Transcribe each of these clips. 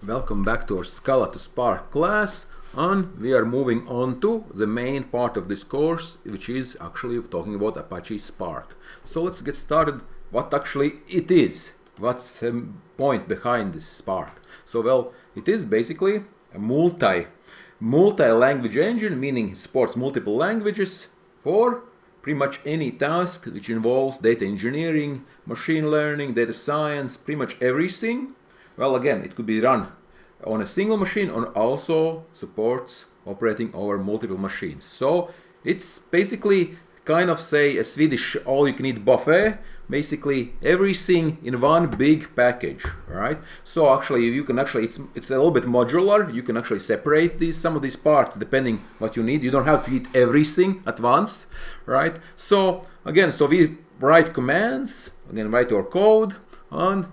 Welcome back to our Scala to Spark class, and we are moving on to the main part of this course, which is actually talking about Apache Spark. So let's get started. What actually it is? What's the point behind this Spark? So well, it is basically a multi-language engine, meaning it supports multiple languages for pretty much any task which involves data engineering, machine learning, data science, pretty much everything. Well, again, it could be run on a single machine and also supports operating over multiple machines. So it's basically kind of say a Swedish all-you-can-eat buffet, basically everything in one big package, right? So actually you can it's a little bit modular. You can actually separate some of these parts depending what you need. You don't have to eat everything at once, right? So again, we write commands, write our code, and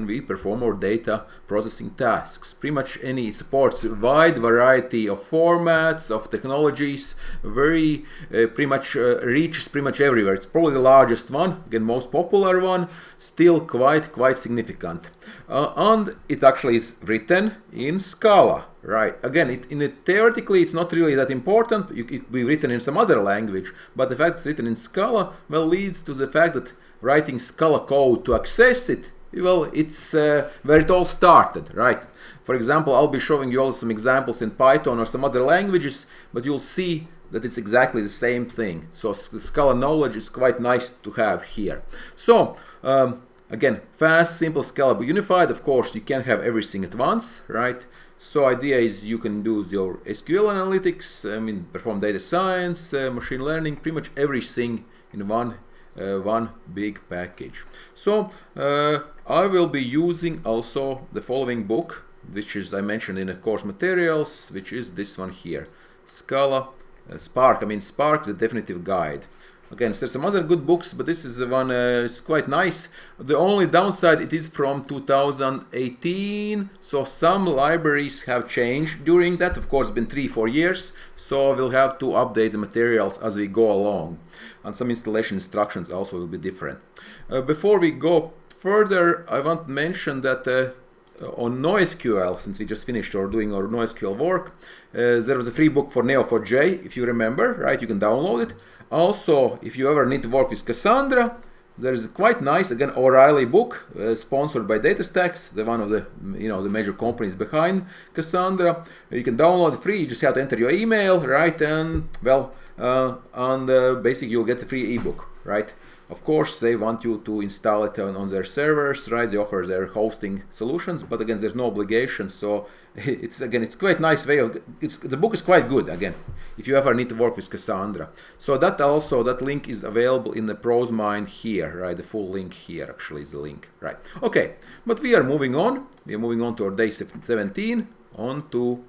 we perform our data processing tasks. Pretty much it supports a wide variety of formats, of technologies, pretty much reaches pretty much everywhere. It's probably the largest one, again most popular one, still quite significant. And it actually is written in Scala, right? Again, theoretically it's not really that important. It could be written in some other language, but the fact it's written in Scala leads to the fact that writing Scala code to access it, it's where it all started, right? For example, I'll be showing you all some examples in Python or some other languages, but you'll see that it's exactly the same thing. So Scala knowledge is quite nice to have here. So again, fast, simple, scalable, unified. Of course, you can't have everything at once, right? So idea is you can do your SQL analytics, perform data science, machine learning, pretty much everything in one big package. So I will be using also the following book, which is I mentioned in the course materials, which is this one here, Scala Spark. Spark is a definitive guide. Again, there's some other good books, but this is the one is quite nice. The only downside, it is from 2018, so some libraries have changed during that. Of course, it's been 3-4 years, so we'll have to update the materials as we go along. And some installation instructions also will be different. Before we go further, I want to mention that on NoSQL, since we just finished doing our NoSQL work, there was a free book for Neo4j, if you remember, right? You can download it. Also, if you ever need to work with Cassandra, there is a quite nice, again, O'Reilly book, sponsored by DataStax, one of the the major companies behind Cassandra. You can download it free. You just have to enter your email, right? And basically you'll get the free ebook, right? Of course, they want you to install it on their servers, right? They offer their hosting solutions, but again, there's no obligation. So it's quite nice way of. The book is quite good. Again, if you ever need to work with Cassandra, so that link is available in the pros mind here, right? The full link here actually is the link, right? Okay, but we are moving on. We are moving on to our day 17, on to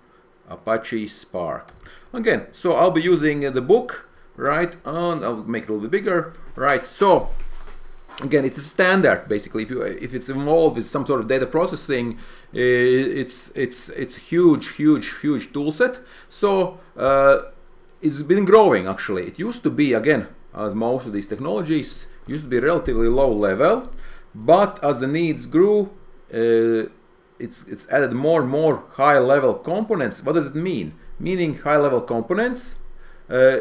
Apache Spark. Again, so I'll be using the book, right? And I'll make it a little bit bigger, right? So again, it's a standard basically. If it's involved with some sort of data processing, it's huge tool set. So it's been growing actually. It used to be, again, as most of these technologies, used to be relatively low level, but as the needs grew, it's added more and more high level components. What does it mean? Meaning high level components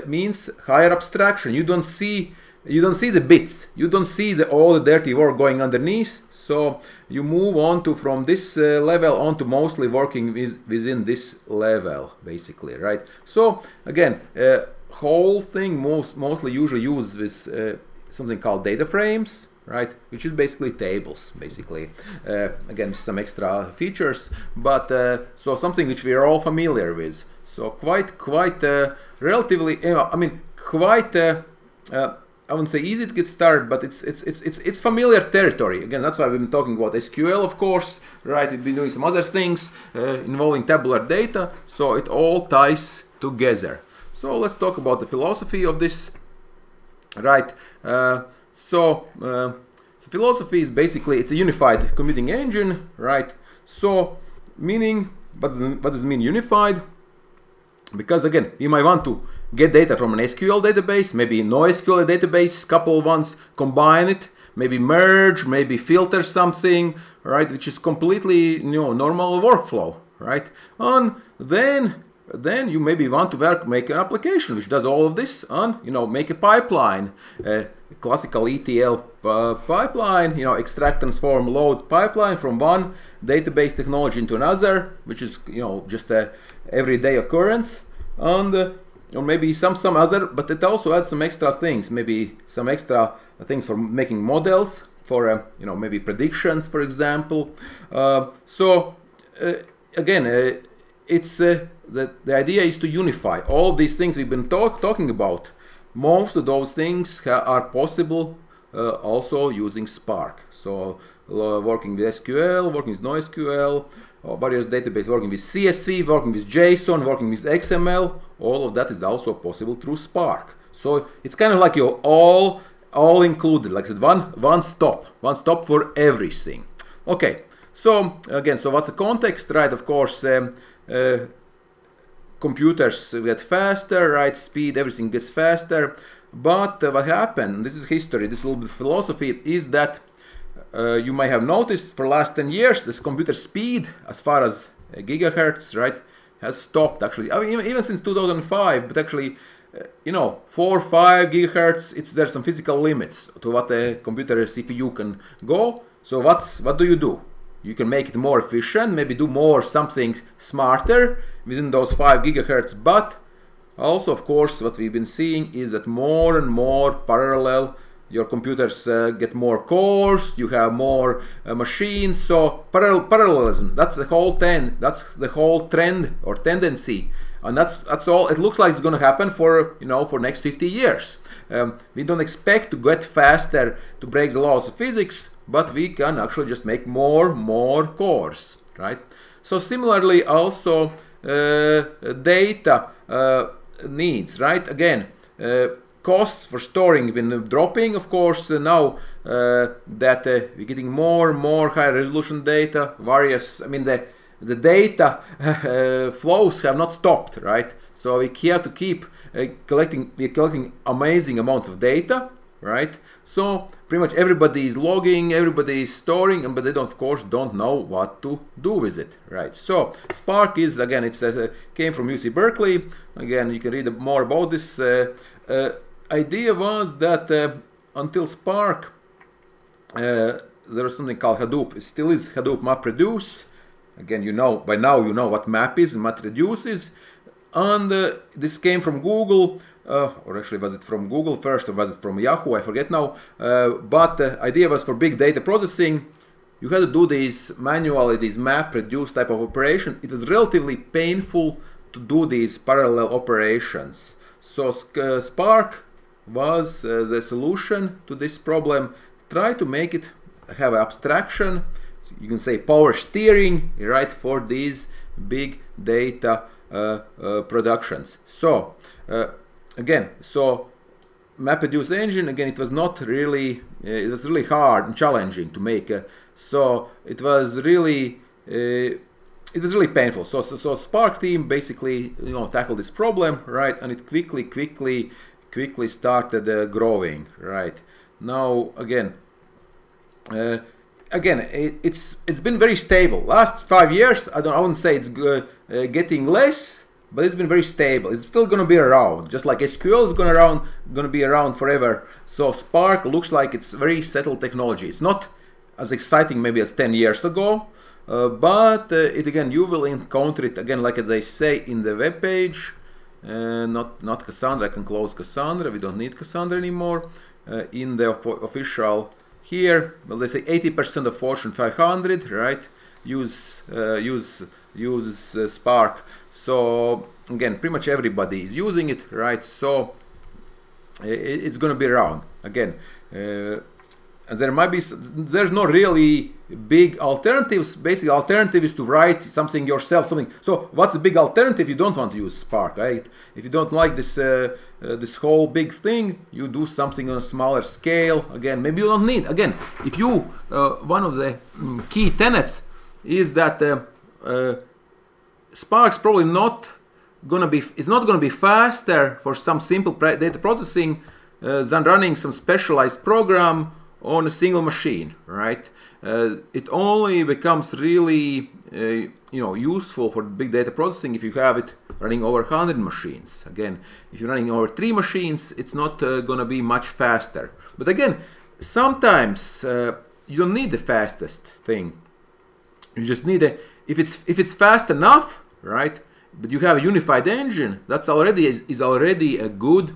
means higher abstraction. You don't see the bits. You don't see all the dirty work going underneath. So you move on from this level on to mostly working within this level, basically, right? So again, whole thing mostly usually used with something called data frames, right? Which is basically tables, basically. Again, some extra features, but so something which we are all familiar with. So quite relatively, quite. I wouldn't say easy to get started, but it's familiar territory. Again, that's why we've been talking about SQL, of course, right? We've been doing some other things involving tabular data, so it all ties together. So let's talk about the philosophy of this, right? So philosophy is basically it's a unified computing engine, right? So meaning, what does it mean unified? Because again, you might want to get data from an SQL database, maybe NoSQL database, couple ones, combine it, maybe merge, maybe filter something, right, which is completely normal workflow, right? And then you maybe want to make an application which does all of this and make a pipeline, a classical ETL pipeline, extract, transform, load pipeline from one database technology into another, which is just a everyday occurrence, and or maybe some other, but it also adds some extra things, maybe some extra things for making models, for maybe predictions, for example. Again, it's the idea is to unify all these things we've been talking about. Most of those things are possible also using Spark. So working with SQL, working with NoSQL, various databases, working with CSV, working with JSON, working with XML, all of that is also possible through Spark. So it's kind of like you're all included, like I said, one stop for everything. Okay, so again, so what's the context, right? Of course, computers get faster, right? Speed, everything gets faster. But what happened, this is history, this is a little bit of philosophy, is that you may have noticed for the last 10 years, this computer speed, as far as gigahertz, right, has stopped actually. I mean, even since 2005, but actually, 4 or 5 gigahertz, there's some physical limits to what a computer CPU can go. So what do? You can make it more efficient, maybe do something smarter within those 5 gigahertz, but also, of course, what we've been seeing is that more and more parallel, your computers get more cores, you have more machines, so parallelism, that's the whole trend or tendency, and that's all it looks like it's going to happen for next 50 years. We don't expect to get faster to break the laws of physics, but we can actually just make more cores, right? So similarly also data needs, right? Again, costs for storing have been dropping, of course. Now that we're getting more and more high resolution data, the data flows have not stopped, right? So we have to keep collecting amazing amounts of data, right? So pretty much everybody is logging, everybody is storing, but they of course don't know what to do with it, right? So Spark is, again, came from UC Berkeley. Again, you can read more about this. Idea was that until Spark, there was something called Hadoop. It still is Hadoop MapReduce. Again, by now you know what map is and MapReduce is. And this came from Google, or actually was it from Google first, or was it from Yahoo? I forget now. But the idea was for big data processing, you had to do these manually, these MapReduce type of operation. It was relatively painful to do these parallel operations. So Spark was the solution to this problem. Try to make it have abstraction, you can say power steering, right, for these big data productions. So again, so MapReduce engine, again, it was really hard and challenging to make. So it was really painful. So Spark team basically tackled this problem, right, and it quickly started growing, right. Now again, it's been very stable. Last 5 years, I wouldn't say it's getting less, but it's been very stable. It's still going to be around, just like SQL is going to be around forever. So Spark looks like it's very settled technology. It's not as exciting maybe as 10 years ago, but you will encounter it again, like as I say in the web page. Not Cassandra. I can close Cassandra. We don't need Cassandra anymore. In the official here, well, they say 80% of Fortune 500, right, use Spark. So again, pretty much everybody is using it, right? So it's going to be around again. And there's no really big alternatives. Basic alternative is to write something yourself. So what's the big alternative? You don't want to use Spark, right? If you don't like this this whole big thing, you do something on a smaller scale. Again, maybe you don't need. Again, if you one of the key tenets is that Spark's probably not gonna be faster for some simple data processing than running some specialized program on a single machine, right? It only becomes really useful for big data processing if you have it running over 100 machines. Again, if you're running over 3 machines, it's not gonna be much faster. But again, sometimes you don't need the fastest thing. You just need if it's fast enough, right? But you have a unified engine. That's already is already a good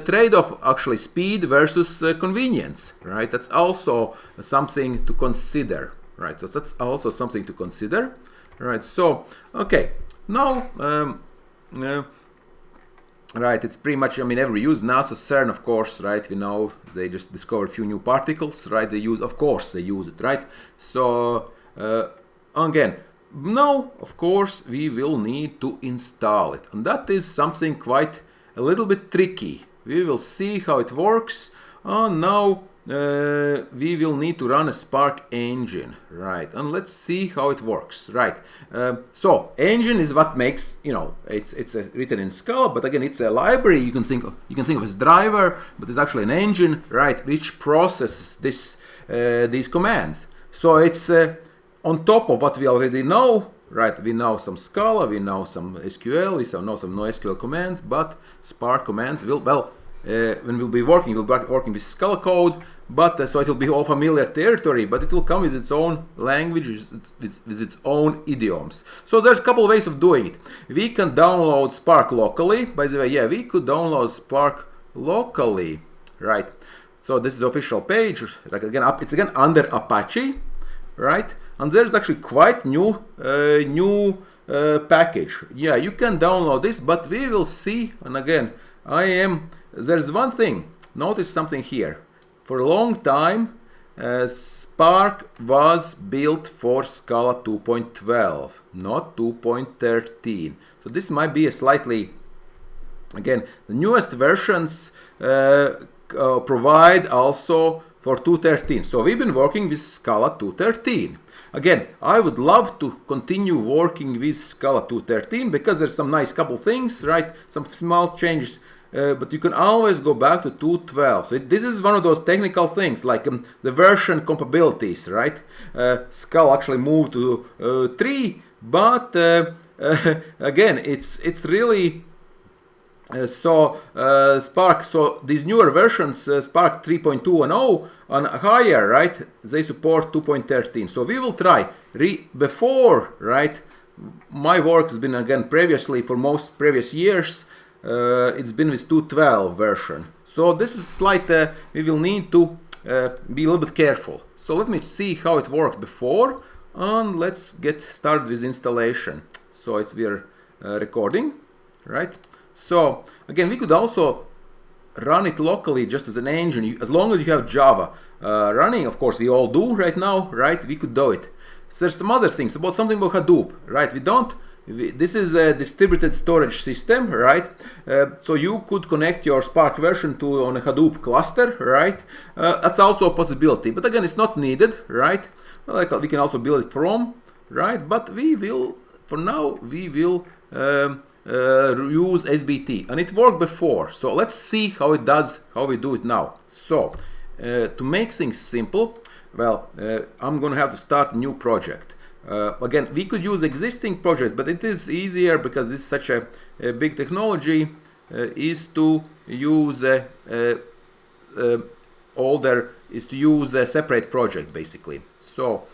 trade-off. Actually, speed versus convenience, right? That's also something to consider, right? So that's also something to consider, right? So okay, now right, it's pretty much, I mean, every use NASA, CERN, of course, right? We know they just discovered a few new particles, right? They use, of course, they use it, right? So again, now, of course, we will need to install it, and that is something quite a little bit tricky. We will see how it works. Now we will need to run a Spark engine, right? And let's see how it works, right? So engine is what makes, it's written in Scala, but again, it's a library. You can think of as driver, but it's actually an engine, right? Which processes these commands. So it's on top of what we already know, right? We know some Scala, we know some SQL, we know some NoSQL commands, but Spark commands will, when we'll be working with Scala code, but so it will be all familiar territory, but it will come with its own language, with its own idioms. So there's a couple of ways of doing it. We can download Spark locally. By the way, yeah, we could download Spark locally, right? So this is the official page. Like it's again under Apache, right? And there's actually quite new package. Yeah, you can download this, but we will see. And again, there's one thing. Notice something here. For a long time, Spark was built for Scala 2.12, not 2.13. So this might be a slightly, again, the newest versions provide also for 2.13. So we've been working with Scala 2.13. Again, I would love to continue working with Scala 2.13 because there's some nice couple things, right? Some small changes. But you can always go back to 2.12. So this is one of those technical things, like the version compatibilities, right? Scala actually moved to 3, but again, it's really Spark. So these newer versions, Spark 3.2 and 0 and higher, right? They support 2.13. So we will try before, right? My work has been again previously for most previous years. It's been with 2.12 version. So this is slight, we will need to be a little bit careful. So let me see how it worked before, and let's get started with installation. So we're recording, right? So again, we could also run it locally just as an engine, as long as you have Java running. Of course, we all do right now, right? We could do it. So there's some other things something about Hadoop, right? This is a distributed storage system, right? So you could connect your Spark version on a Hadoop cluster, right? That's also a possibility, but again, it's not needed, right? Like we can also build it from, right? But for now, we will use SBT, and it worked before. So let's see how it does, how we do it now. So to make things simple, I'm going to have to start a new project. Again, we could use existing project, but it is easier because this is such a big technology, is to use a separate project basically. So,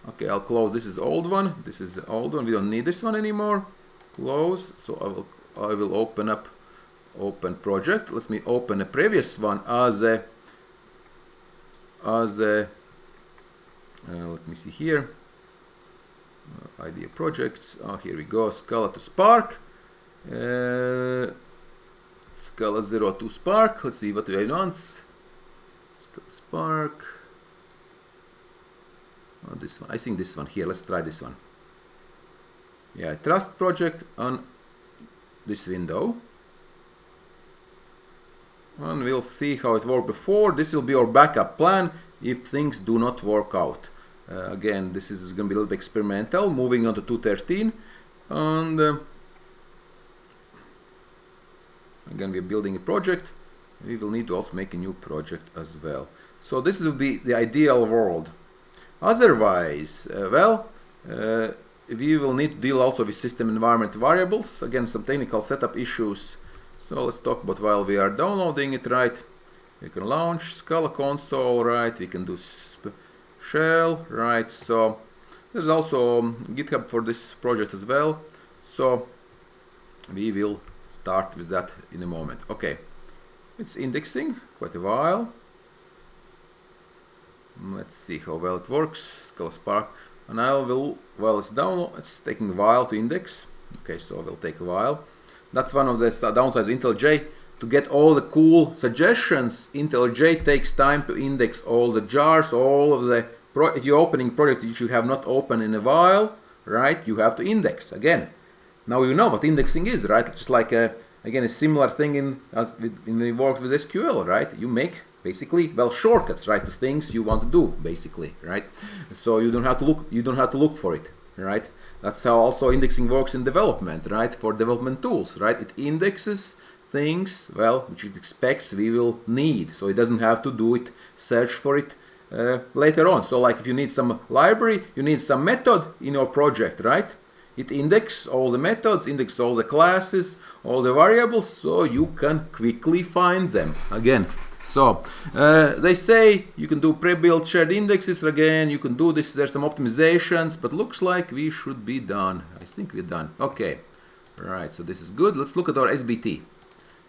okay, I'll close. This is old one. This is the old one. We don't need this one anymore. Close. So I will open project. Let me open a previous one as a let me see here. Idea projects. Here we go. Scala to Spark. Scala 0 to Spark. Let's see what we want. Spark. This one. I think this one here. Let's try this one. Yeah, trust project on this window. And we'll see how it worked before. This will be our backup plan if things do not work out. Again, this is going to be a little bit experimental, moving on to 2.13, and again we're building a project. we will need to also make a new project as well. So this will be the ideal world. Otherwise, we will need to deal also with system environment variables. Again, some technical setup issues. So let's talk about while we are downloading it, right? We can launch Scala console, right? We can do shell, right? So there's also GitHub for this project as well. So we will start with that in a moment. Okay, it's indexing quite a while. Let's see how well it works. Scala Spark, and I will, well, it's download. It's taking a while to index. Okay, so it will take a while. That's one of the downsides of IntelliJ. To get all the cool suggestions, IntelliJ takes time to index all the jars, all of the. If you're opening project that you have not opened in a while, right? You have to index again. Now you know what indexing is, right? Just like again a similar thing as we work with SQL, right? You make basically shortcuts, right, to things you want to do, basically, right? So you don't have to look. You don't have to look for it, right? That's how also indexing works in development, right? For development tools, right? It indexes things, which it expects we will need. So it doesn't have to do it, search for it later on. So like if you need some library, you need some method in your project, right? It indexes all the methods, indexes all the classes, all the variables, so you can quickly find them again. So they say you can do pre-built shared indexes. Again, you can do this. There's some optimizations, but looks like we should be done. I think we're done. Okay, right. So this is good. Let's look at our SBT.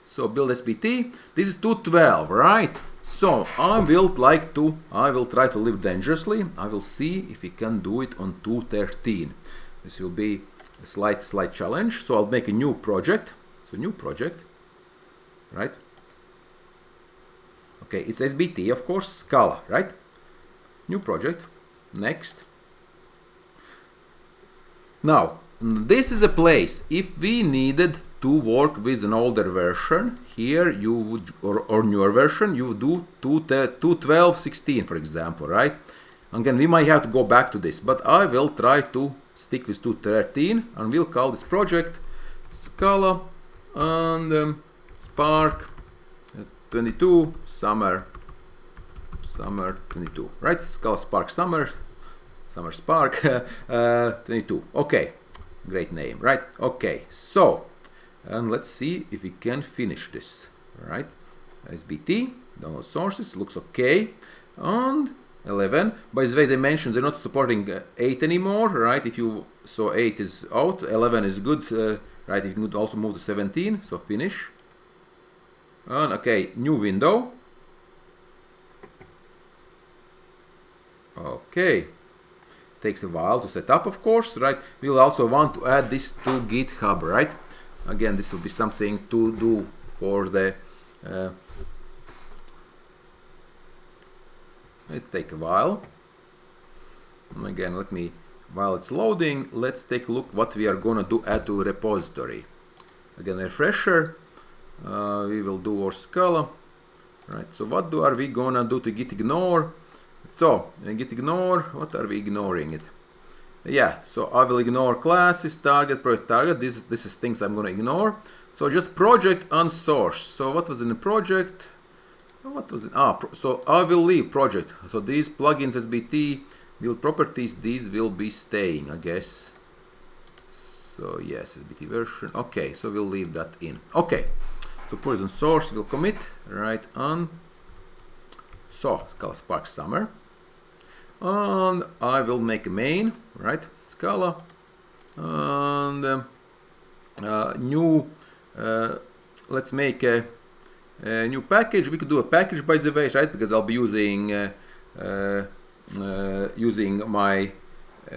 So build SBT. This is 212, right? So I will try to live dangerously. I will see if we can do it on 213. This will be a slight challenge. So I'll make a new project. So new project, right? Okay, it's SBT, of course, Scala, right? New project. Next. Now, this is a place. If we needed to work with an older version, here you would, or newer version, you would do 2.12.16, for example, right? Again, we might have to go back to this, but I will try to stick with 2.13, and we'll call this project Scala and Spark 22 summer 22, right? Scala Spark summer Spark 22. Okay, great name, right? Okay, so and let's see if we can finish this, right? SBT download sources looks okay. And 11, by the way, they mentioned they're not supporting 8 anymore, right? If you, so 8 is out, 11 is good, right? You can also move to 17, so finish. And okay, new window. Okay, takes a while to set up, of course, right? We'll also want to add this to GitHub, right? Again, this will be something to do for the it take a while. And again, while it's loading, let's take a look what we are gonna do add to repository. Again, refresher. We will do our Scala, right? So what are we gonna do to git ignore? So git ignore, what are we ignoring it? Yeah, so I will ignore classes, target, project target. This is things I'm gonna ignore. So just project and source. So what was in the project? What was it? So I will leave project. So these plugins SBT build properties, these will be staying, I guess. So yes, SBT version. Okay, so we'll leave that in. Okay. So put it on source, we'll commit, right on. So Scala Spark Summer. And I will make a main, right? Scala. And new, let's make a new package. We could do a package, by the way, right? Because I'll be using using my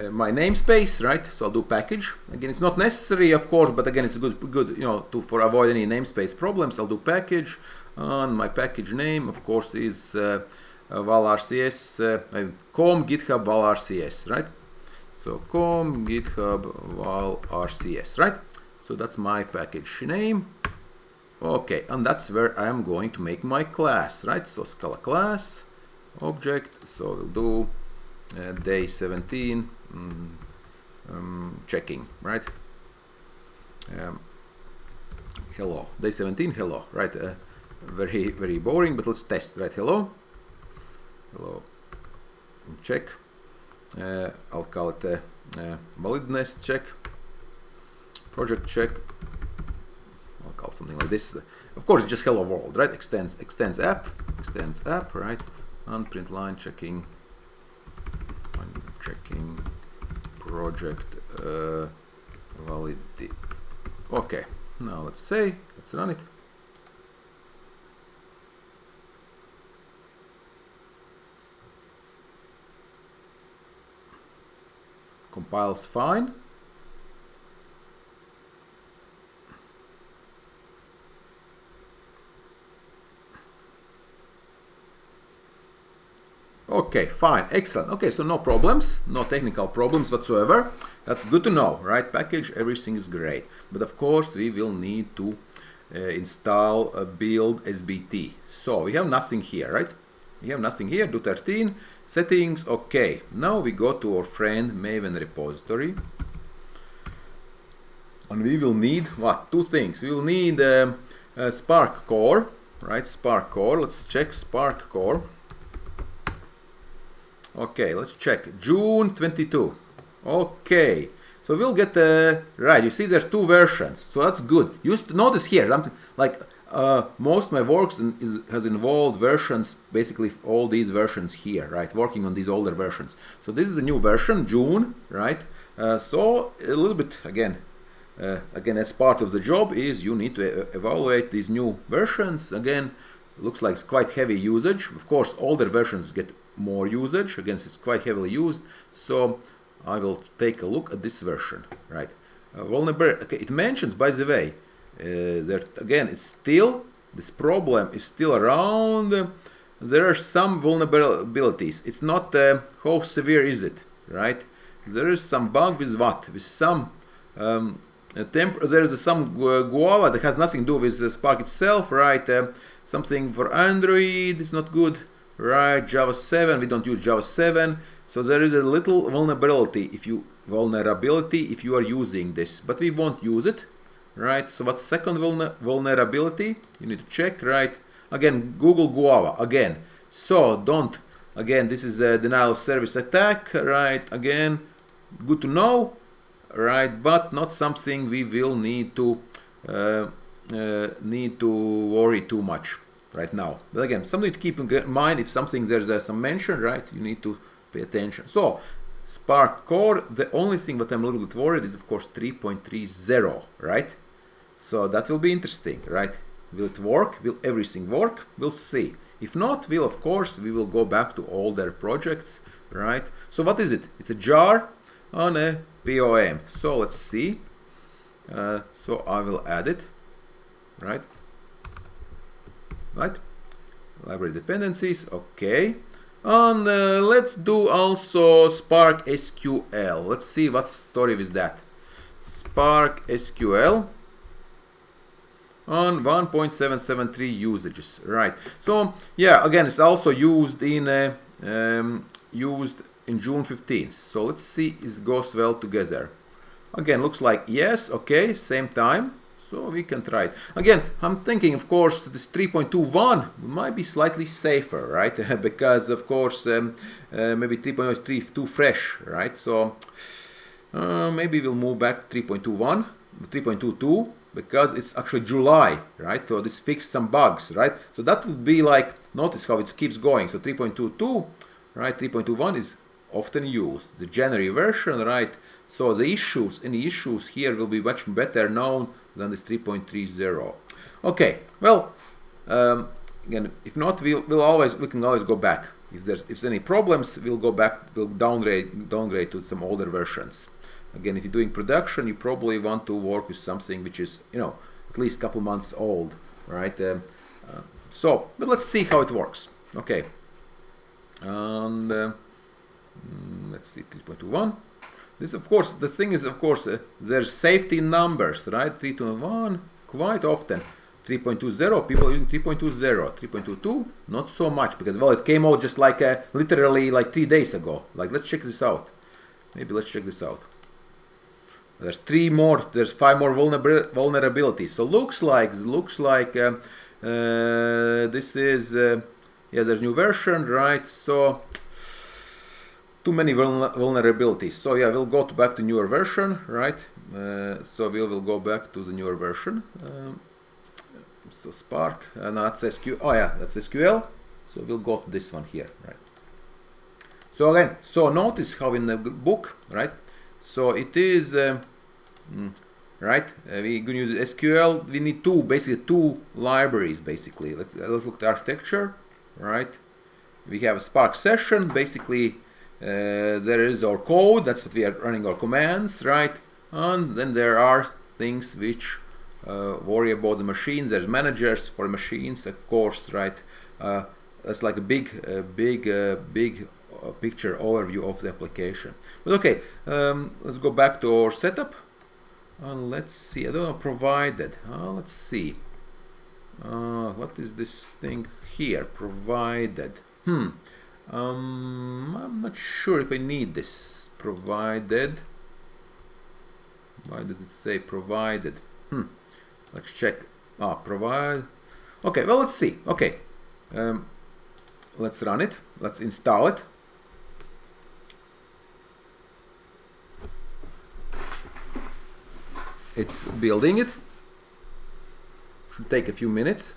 my namespace, right? So I'll do package. Again, it's not necessary, of course, but again, it's good, you know, for avoid any namespace problems. I'll do package, and my package name, of course, is valrcs com github valrcs, right? So com github valrcs, right? So that's my package name. Okay, and that's where I'm going to make my class, right? So Scala class object. So we'll do day 17 checking, right? Hello, day 17, hello, right? very boring, but let's test, right? Hello, check. I'll call it a validness check, project check. I'll call something like this. Of course, it's just hello world, right? Extends app, right? And print line checking. I'm checking project validity. Okay, now let's run it. Compiles fine. Okay, fine, excellent. Okay, so no problems, no technical problems whatsoever. That's good to know, right? Package, everything is great. But of course, we will need to install a build SBT. So we have nothing here, right? We have nothing here. Do 13 settings. Okay, now we go to our friend Maven repository. And we will need what? Two things. We will need Spark core, right? Spark core. Let's check Spark core. Okay, let's check June 22. Okay, so we'll get right. You see, there's two versions, so that's good. You notice here, like most of my works has involved versions, basically all these versions here, right? Working on these older versions. So this is a new version, June, right? So a little bit again, as part of the job is you need to evaluate these new versions. Again, looks like it's quite heavy usage. Of course, older versions get more usage. Again, it's quite heavily used. So I will take a look at this version, right? Vulnerability. Okay, it mentions, by the way, that again, it's still, this problem is still around. There are some vulnerabilities. It's not how severe is it, right? There is some bug with what? With some there is some Guava that has nothing to do with Spark itself, right? Something for Android is not good, right? Java 7, we don't use Java 7, so there is a little vulnerability if you are using this, but we won't use it, right? So what's second vulnerability? You need to check, right? Again, Google Guava again. So don't, again, this is a denial of service attack, right? Again, good to know, right? But not something we will need to worry too much right now. But again, something to keep in mind. If something there's some mention, right? You need to pay attention. So Spark core. The only thing that I'm a little bit worried is, of course, 3.30, right? So that will be interesting, right? Will it work? Will everything work? We'll see. If not, we will go back to older projects, right? So what is it? It's a jar on a POM. So let's see. So I will add it, right? Library dependencies, okay. And let's do also Spark SQL. Let's see what's the story with that. Spark SQL on 1.773 usages, right? So yeah, again, it's also used in June 15th. So let's see if it goes well together. Again, looks like yes, okay, same time. So we can try it. Again, I'm thinking, of course, this 3.21 might be slightly safer, right? Because, of course, maybe 3.3 too fresh, right? So maybe we'll move back to 3.21, 3.22, because it's actually July, right? So this fixed some bugs, right? So that would be like, notice how it keeps going. So 3.22, right? 3.21 is often used. The January version, right? So the issues, any issues here will be much better known than this 3.30. Okay, well, again, if not, we can always go back. If there's any problems, we'll go back, we'll downgrade to some older versions. Again, if you're doing production, you probably want to work with something which is, at least a couple months old, right? But let's see how it works. Okay, and let's see, 3.21. This, of course, the thing is, of course, there's safety numbers, right? 3.1, quite often. 3.20, people are using 3.20. 3.22, not so much, because, well, it came out just like literally like 3 days ago. Like, let's check this out. Maybe let's check this out. There's 5 more vulnerabilities. So looks like This is yeah, there's new version, right? So too many vulnerabilities. So yeah, we'll go back to newer version, right? So we will go back to the newer version. So Spark, no, that's SQL. Oh yeah, that's SQL. So we'll go to this one here, right? So again, so notice how in the book, right? So it is right. We're going to use SQL. We need basically two libraries. Basically, let's look at the architecture, right? We have a Spark session. Basically, there is our code. That's what we are running our commands, right? And then there are things which worry about the machines. There's managers for machines, of course, right? That's like a big picture overview of the application. But okay, let's go back to our setup. Let's see. I don't know, provided. Let's see. What is this thing here? Provided. I'm not sure if I need this. Provided. Why does it say provided? Let's check. Provide. Okay, well, let's see. Okay. Let's run it. Let's install it. It's building it. Should take a few minutes.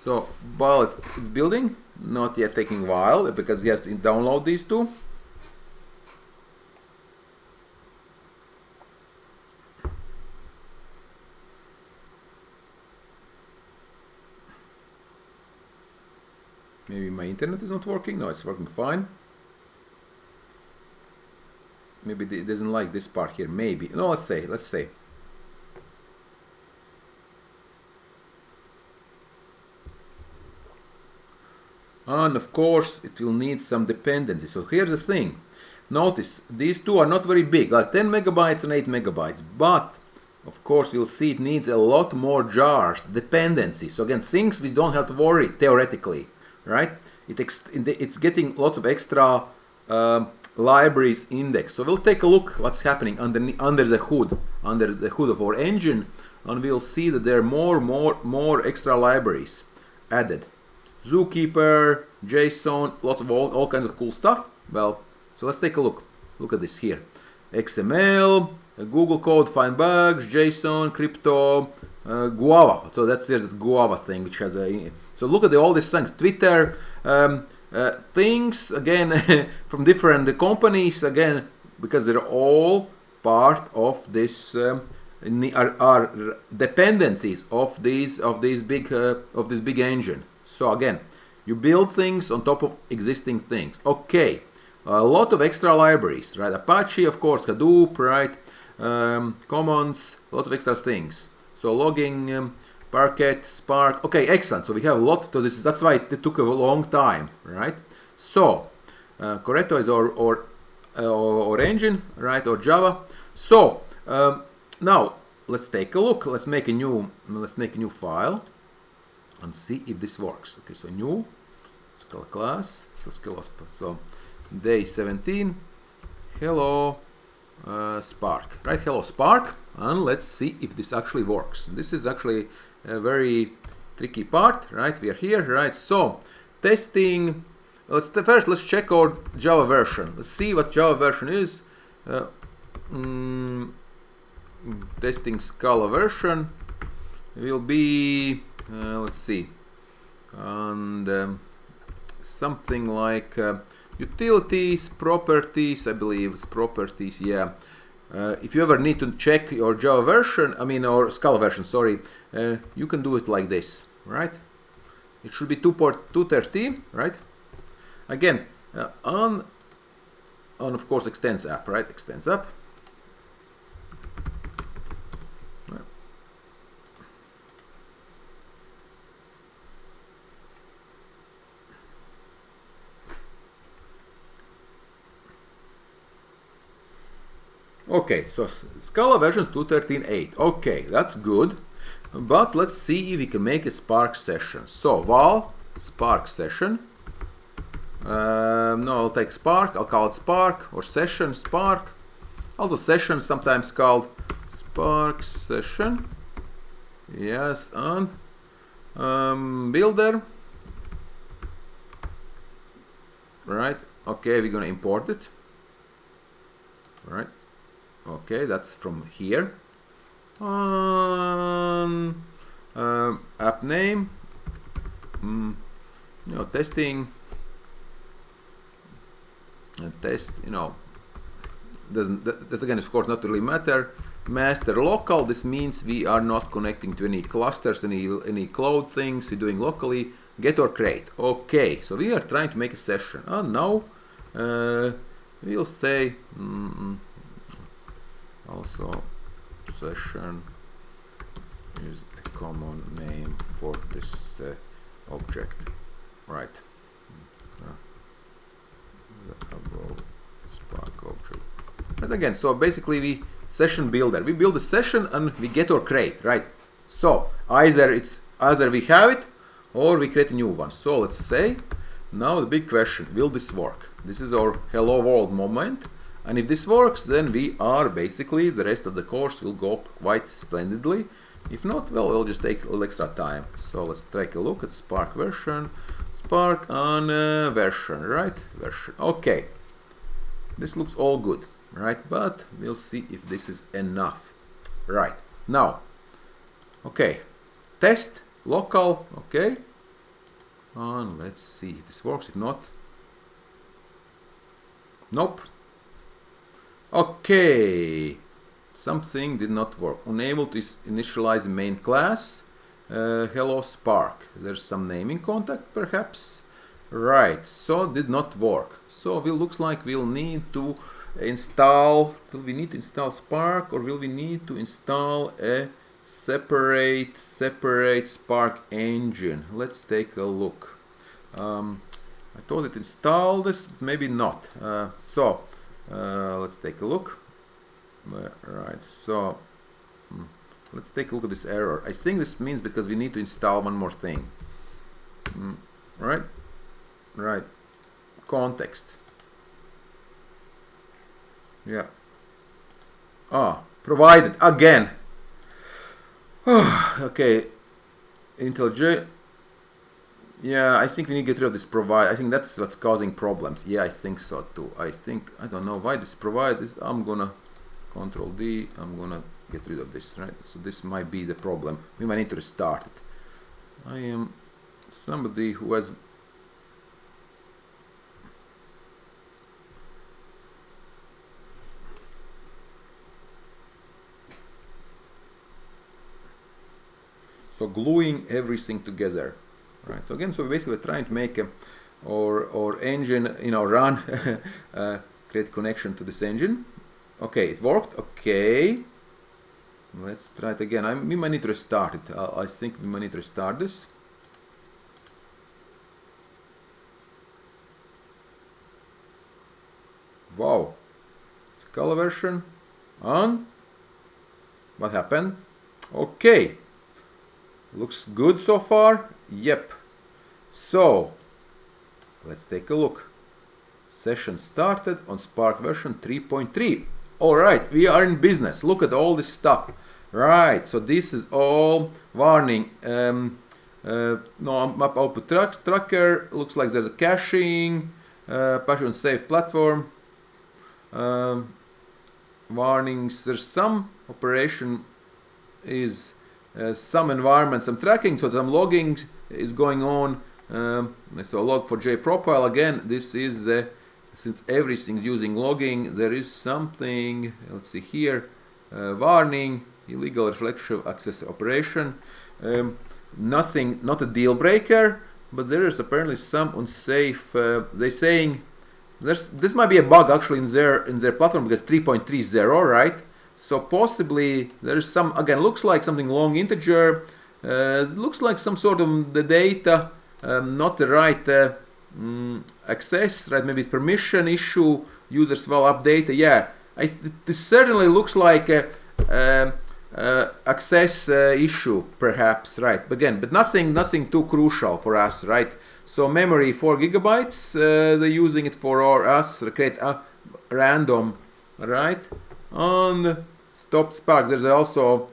So while it's building, not yet taking a while because he has to download these two. Maybe my internet is not working. No, it's working fine. Maybe it doesn't like this part here. Maybe. No, let's say. And of course, it will need some dependency. So here's the thing. Notice these two are not very big, like 10 megabytes and 8 megabytes. But of course, you'll see it needs a lot more jars, dependency. So again, things we don't have to worry theoretically, right? It's getting lots of extra libraries indexed. So we'll take a look what's happening under the hood of our engine, and we'll see that there are more extra libraries added. Zookeeper, JSON, lots of all kinds of cool stuff. Well, so let's take a look. Look at this here. XML, Google code, find bugs, JSON, crypto, Guava. So there's that Guava thing which has a. So look at all these things. Twitter, things again from different companies again because they're all part of this. Are dependencies of this big engine. So again, you build things on top of existing things. Okay, a lot of extra libraries, right? Apache, of course, Hadoop, right? Commons, a lot of extra things. So logging, Parquet, Spark. Okay, excellent. So we have a lot to this. That's why it took a long time, right? So Corretto is our engine, right? Or Java. So now let's take a look. Let's make a new file and see if this works. Okay, so new Scala class, so Scala, so day 17, hello Spark, right? Hello Spark, and let's see if this actually works. This is actually a very tricky part, right? We are here, right? So testing. Let's check our Java version. Let's see what Java version is. Testing Scala version will be. Let's see, and something like utilities, properties. I believe it's properties. Yeah. If you ever need to check your Java version, or Scala version, sorry, you can do it like this, right? It should be 2.13, right? Again, on of course extends app, right? Extends app. Okay, so Scala versions 2.13.8. Okay, that's good. But let's see if we can make a Spark session. So val Spark session. No, I'll take Spark. I'll call it Spark or session Spark. Also session sometimes called Spark session. Yes, and builder. Right. Okay, we're gonna import it. Right. Okay, that's from here. App name. Testing. Test. This again, of course, not really matter. Master local. This means we are not connecting to any clusters, any cloud things. We're doing locally. Get or create. Okay, so we are trying to make a session. And now we'll say also session is a common name for this object. Right. Spark object. And again, so basically we session builder. We build a session and we get or create, right? So either we have it or we create a new one. So let's say now the big question, will this work? This is our hello world moment. And if this works, then we are basically, the rest of the course will go quite splendidly. If not, well, we'll just take a little extra time. So let's take a look at Spark version. Spark on version, right? Version. Okay. This looks all good, right? But we'll see if this is enough. Right. Now, okay. Test, local, okay. And let's see if this works. If not, nope. Okay. Something did not work. Unable to initialize the main class. Hello Spark. There's some naming contact perhaps. Right, so did not work. So it looks like we'll need to install, will we need to install Spark or will we need to install a separate Spark engine? Let's take a look. I thought it installed this, maybe not. Let's take a look. Right, so let's take a look at this error. I think this means because we need to install one more thing. Right, context. Yeah. Provided again. Okay, IntelliJ. Yeah, I think we need to get rid of this provide. I think that's what's causing problems. Yeah, I think so too. I don't know why this provide is. I'm gonna Control D. I'm gonna get rid of this, right? So this might be the problem. We might need to restart it. I am somebody who has gluing everything together, right? So again, so basically trying to make or engine, run, create connection to this engine. Okay, it worked. Okay, let's try it again. We might need to restart it. I think we might need to restart this. Wow, Scala version on. What happened? Okay. Looks good so far. Yep. So let's take a look. Session started on Spark version 3.3. All right, we are in business. Look at all this stuff. Right, so this is all warning. No map output tracker. Looks like there's a caching. Passion safe platform. Warnings. There's some operation is. Some environment, some tracking, so some logging is going on. So log for JProfile again. This is since everything's using logging, there is something. Let's see here. Warning: illegal reflexive access operation. Nothing, not a deal breaker, but there is apparently some unsafe. They're saying this might be a bug actually in their platform because 3.30, right? So possibly there is some, again, looks like something long integer, looks like some sort of the data, not the right access, right? Maybe it's permission issue, users will update. Yeah, this certainly looks like a access issue, perhaps, right? But nothing too crucial for us, right? So memory 4 gigabytes. They're using it for us to create a random, right? On stop Spark. There's also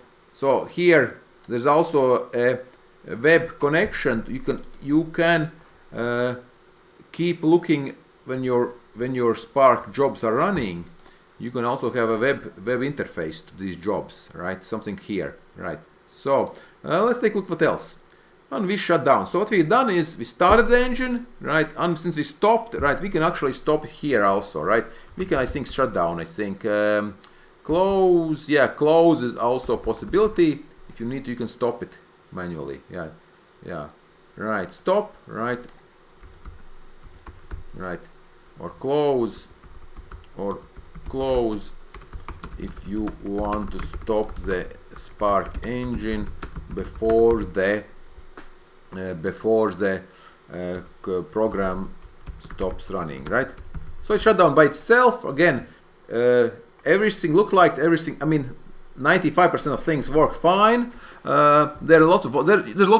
here there's also a web connection. You can keep looking when your Spark jobs are running. You can also have a web interface to these jobs, right? Something here, right? So let's take a look what else. And we shut down. So what we've done is we started the engine, right? And since we stopped, right, we can actually stop here also, right? We can, I think, shut down. I think close. Yeah, close is also a possibility. If you need to, you can stop it manually. Yeah. Right. Stop. Right. Or close. Or close if you want to stop the Spark engine before the program stops running, right? So it shut down by itself. Again, everything looked like everything. I mean, 95% of things work fine. There's a lot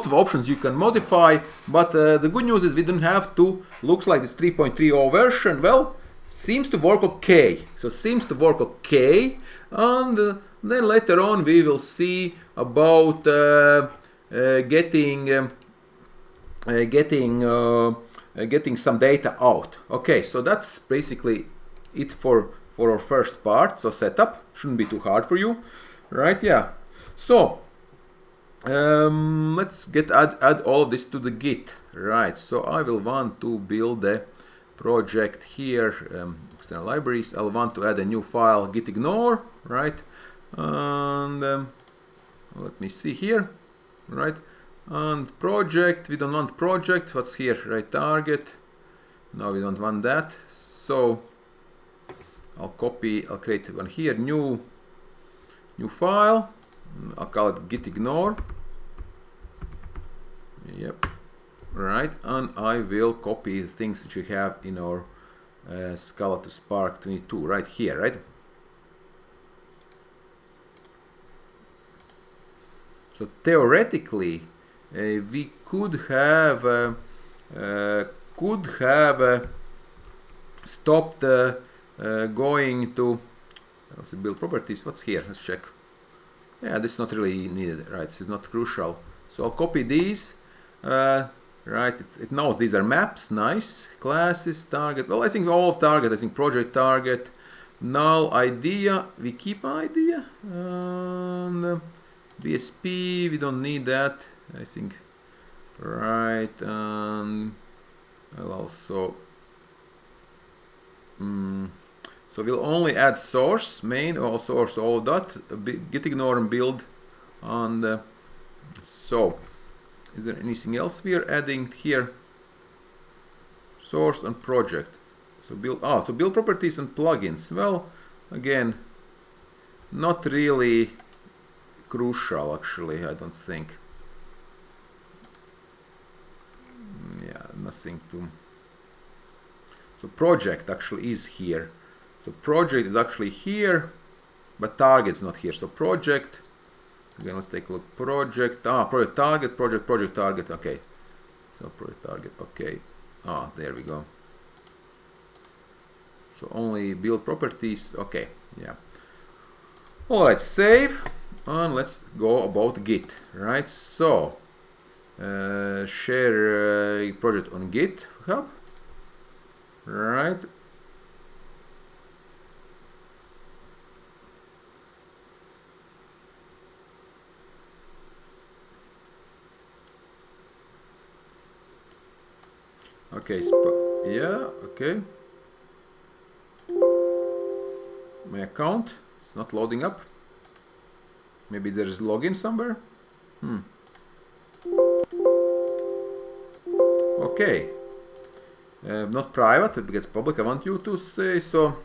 of options you can modify, but the good news is we don't have to. Looks like this 3.30 version. Well, seems to work okay. And then later on we will see about getting some data out. Okay, so that's basically it for our first part. So setup shouldn't be too hard for you, right? Yeah. So let's add all of this to the Git, right? So I will want to build a project here, external libraries. I'll want to add a new file, git ignore, right? And let me see here, right? And project, we don't want project. What's here? Right, target. No, we don't want that. So I'll create one here, new file. I'll call it git ignore. Yep. Right, and I will copy the things that you have in our Scala to Spark 22 right here, right? So theoretically, we could have stopped going to build properties. What's here? Let's check. Yeah, this is not really needed, right? It's not crucial. So I'll copy these. Right, it knows these are maps. Nice. Classes, target. Well, I think all of target. I think project target, null, idea. We keep idea. And BSP, we don't need that. I think. Right, and I'll also. So we'll only add source, main, or source, all of that. Git ignore and build. And so. Is there anything else we are adding here? Source and project. So to build properties and plugins. Well, again, not really crucial actually, I don't think. Yeah, nothing to. So project actually is here. So project is actually here, but target's not here. So project. Again, let's take a look. Project target, project target. Okay. So project target. Okay. There we go. So only build properties. Okay. Yeah. All right. Save, and let's go about Git. Right. So share project on GitHub. Right. Okay, yeah, okay. My account, it's not loading up. Maybe there is login somewhere. Okay. Not private, it gets public. I want you to say so.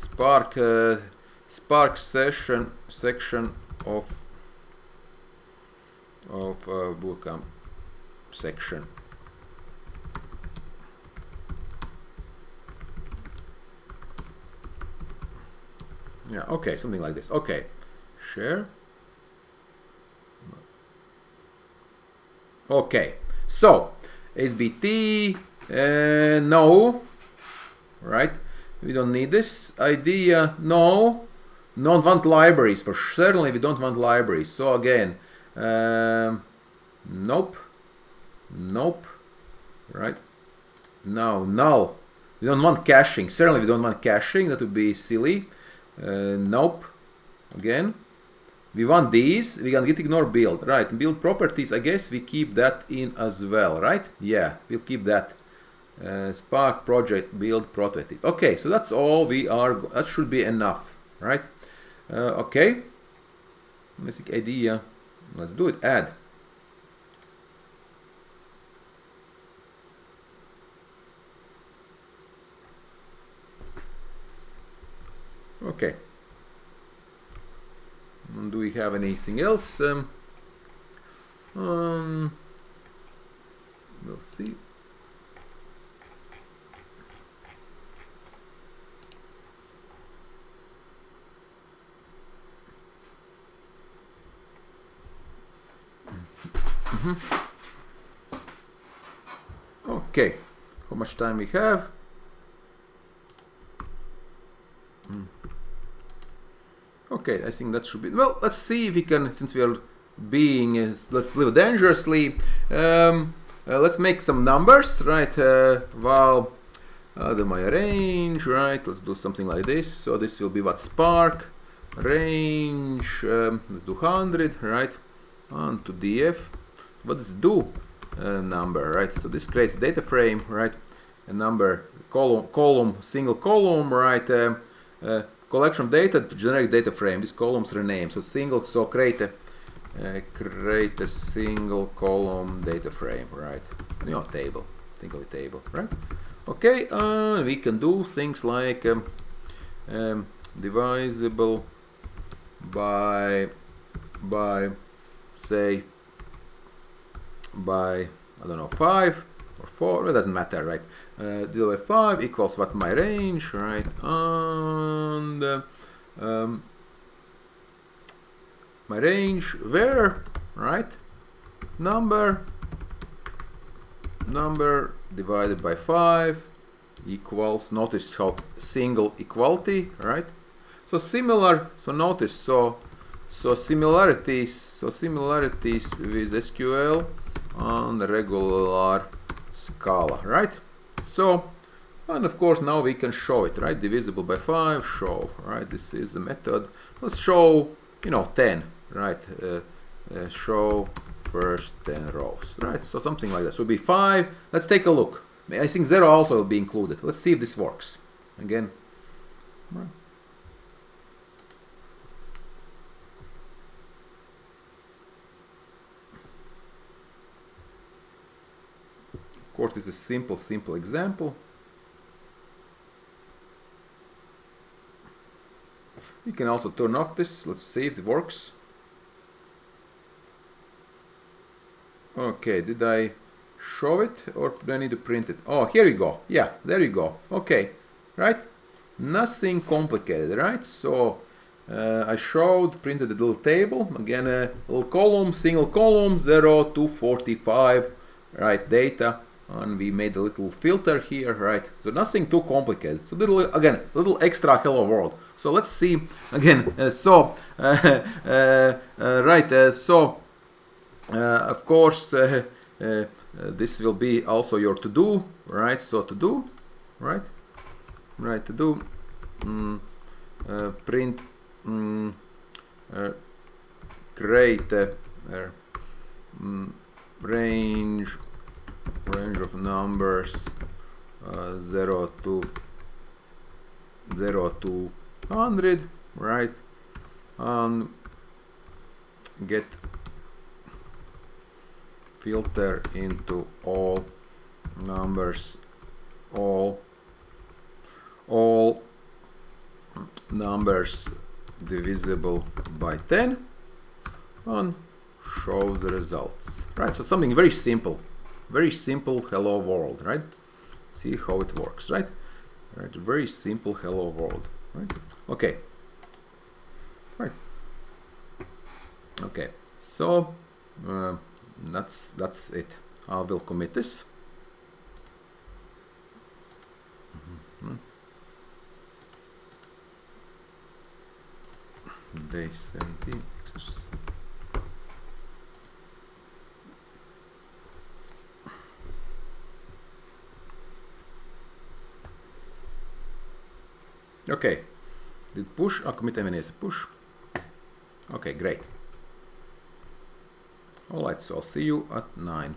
Spark section of bootcamp section. Yeah, okay, something like this. Okay, share. Okay, so SBT, no, right? We don't need this idea. No, don't want libraries. For certainly, we don't want libraries. So again, nope, nope, right? No, null. We don't want caching. Certainly, we don't want caching. That would be silly. Nope. Again, we want these. We can git ignore build. Right. Build properties. I guess we keep that in as well. Right. Yeah. We'll keep that. Spark project build prototype. Okay. So that's all we are. That should be enough. Right. Okay. Basic idea. Let's do it. Add. Okay. Do we have anything else? We'll see. Okay. How much time we have? Okay, I think that should be, well, let's see if we can, since we are being, let's live dangerously, let's make some numbers, right? Well, do my range, right? Let's do something like this. So this will be what? Spark, range, let's do 100, right? On to df. What does do? Number, right? So this creates data frame, right? A number, column, single column, right? Collection of data to generate data frame. This column's renamed. So single. So create a single column data frame, right? You know, table. Think of a table, right? Okay. We can do things like divisible by say by I don't know 5 or 4. It doesn't matter, right? Divided by 5 equals what? My range, right? And my range where, right? Number divided by 5 equals, notice how single equality, right? So similar, so notice, so similarities with SQL on the regular Scala, right? So, and of course now we can show it, right? Divisible by 5, show, right? This is the method. Let's show, you know, 10, right? Show first 10 rows, right? So something like that. So it'll be 5. Let's take a look. I think 0 also will be included. Let's see if this works. Again. Right. Of course, this is a simple example. You can also turn off this. Let's see if it works. Okay, did I show it or do I need to print it? Oh, here you go. Yeah, there you go. Okay, right? Nothing complicated, right? So I showed, printed a little table. Again, a little column, single column, 0 to 45, right? Data. And we made a little filter here, right? So nothing too complicated. So little extra hello world. So let's see again. Of course, this will be also your to do, right? So to do, right? Right, to do, print, create range of numbers 0 to 100, right? And get filter into all numbers, all numbers divisible by 10, and show the results, right? So something very simple hello world, right? See how it works, right? Right, very simple hello world, right? Okay, Right. Okay, so that's it. I will commit this. Day 17 exercise. Okay, did push? I'll commit MNS push. Okay, great. Alright, so I'll see you at 9.